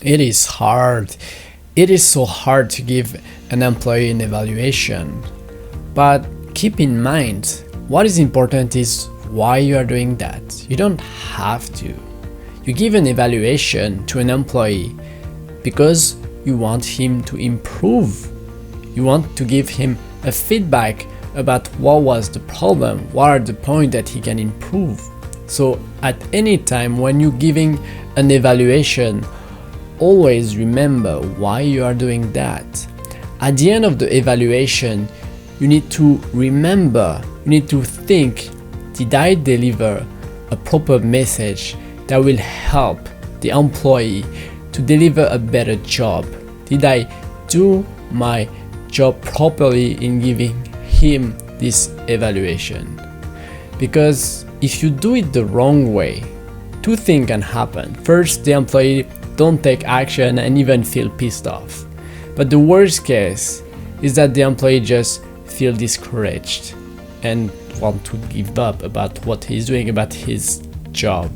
It is hard. It is so hard to give an employee an evaluation. But keep in mind, what is important is why you are doing that. You don't have to. You give an evaluation to an employee because you want him to improve. You want to give him a feedback about what was the problem, what are the points that he can improve. So at any time when you're giving an evaluation, always remember why you are doing that. At the end of the evaluation, you need to remember, you need to think, did I deliver a proper message that will help the employee to deliver a better job? Did I do my job properly in giving him this evaluation? Because if you do it the wrong way, two things can happen. First, the employee don't take action and even feel pissed off. But the worst case is that the employee just feel discouraged and want to give up about what he's doing, about his job.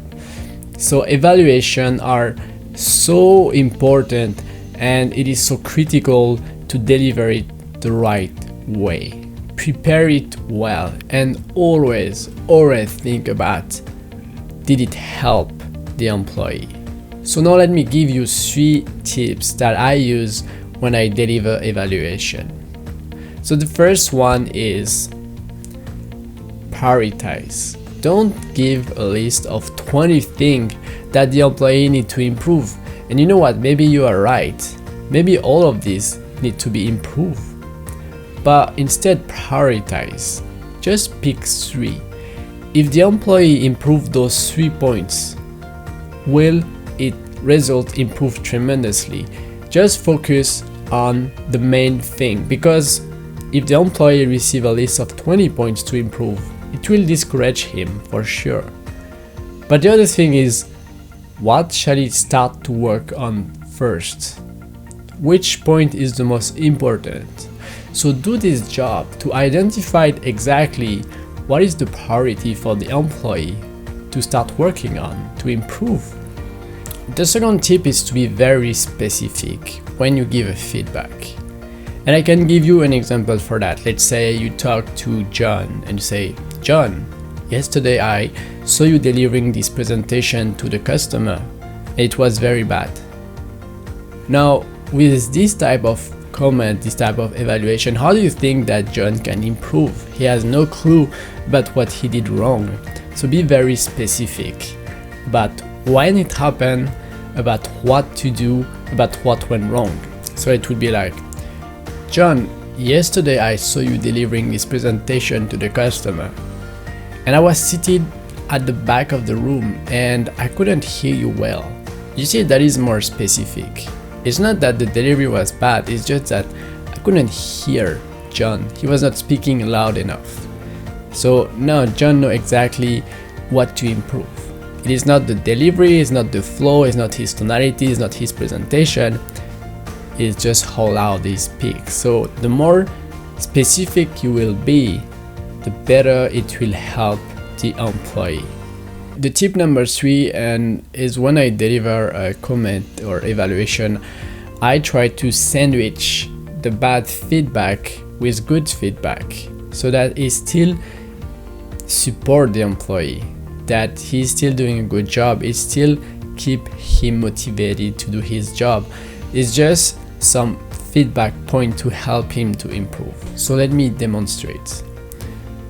So evaluation are so important and it is so critical to deliver it the right way. Prepare it well and always think about, did it help the employee? So now let me give you 3 tips that I use when I deliver evaluation. So the first one is prioritize. Don't give a list of 20 things that the employee need to improve. And you know what? Maybe you are right. Maybe all of these need to be improved. But instead prioritize. Just pick 3. If the employee improve those 3 points, will it result improve tremendously? Just focus on the main thing, because if the employee receive a list of 20 points to improve, it will discourage him for sure. But the other thing is, what shall he start to work on first? Which point is the most important? So do this job to identify exactly what is the priority for the employee to start working on to improve. The second tip is to be very specific when you give a feedback. And I can give you an example for that. Let's say you talk to John and you say, John, yesterday I saw you delivering this presentation to the customer. It was very bad. Now, with this type of comment, this type of evaluation, how do you think that John can improve? He has no clue about what he did wrong. So be very specific about when it happened, about what to do, about what went wrong. So it would be like, John, yesterday I saw you delivering this presentation to the customer, and I was seated at the back of the room and I couldn't hear you well. You see, that is more specific. It's not that the delivery was bad, it's just that I couldn't hear John. He was not speaking loud enough. So now John knows exactly what to improve. It is not the delivery, it's not the flow, it's not his tonality, it's not his presentation. It's just how loud he speaks. So the more specific you will be, the better it will help the employee. The tip number 3 is when I deliver a comment or evaluation, I try to sandwich the bad feedback with good feedback so that it still support the employee, that he's still doing a good job, it still keep him motivated to do his job. It's just some feedback point to help him to improve. So let me demonstrate.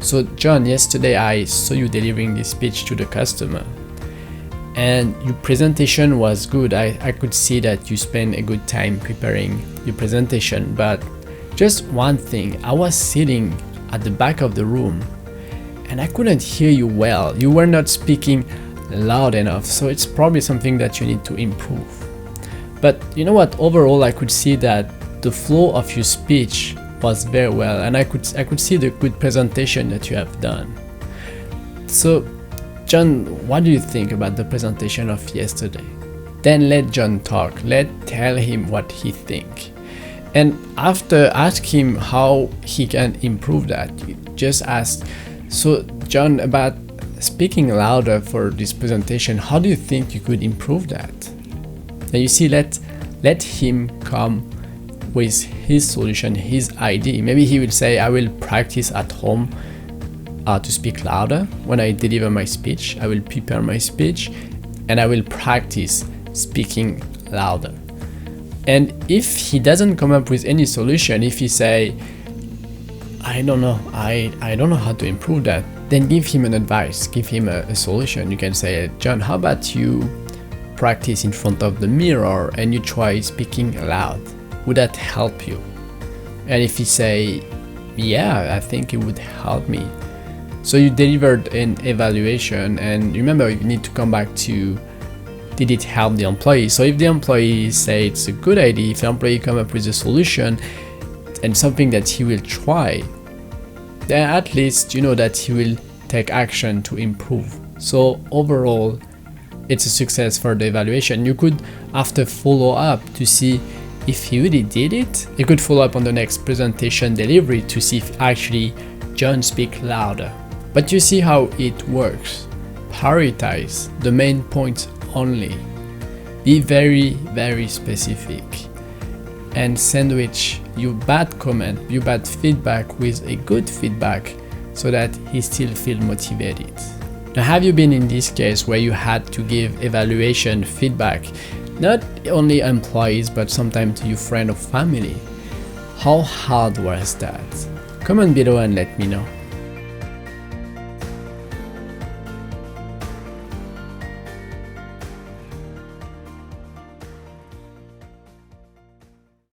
So John, yesterday I saw you delivering this speech to the customer and your presentation was good. I could see that you spent a good time preparing your presentation, but just one thing, I was sitting at the back of the room and I couldn't hear you well. You were not speaking loud enough, so it's probably something that you need to improve. But you know what, overall I could see that the flow of your speech was very well, and I could see the good presentation that you have done. So John, what do you think about the presentation of yesterday? Then let John talk, tell him what he think. And after, ask him how he can improve that. You just ask, so John, about speaking louder for this presentation, how do you think you could improve that? And you see, let him come with his solution, his idea. Maybe he will say, I will practice at home to speak louder when I deliver my speech. I will prepare my speech and I will practice speaking louder. And if he doesn't come up with any solution, if he say, I don't know, I don't know how to improve that, then give him an advice, give him a solution. You can say, John, how about you practice in front of the mirror and you try speaking loud? Would that help you? And if he say, yeah, I think it would help me. So you delivered an evaluation, and remember, you need to come back to, did it help the employee? So if the employee say it's a good idea, if the employee come up with a solution and something that he will try, then at least you know that he will take action to improve. So overall, it's a success for the evaluation. You could after follow up to see if he really did it. You could follow up on the next presentation delivery to see if actually John speak louder. But you see how it works. Prioritize the main points only. Be very, very specific. And sandwich your bad comment, your bad feedback with a good feedback so that he still feel motivated. Now, have you been in this case where you had to give evaluation feedback, not only employees, but sometimes to your friend or family? How hard was that? Comment below and let me know.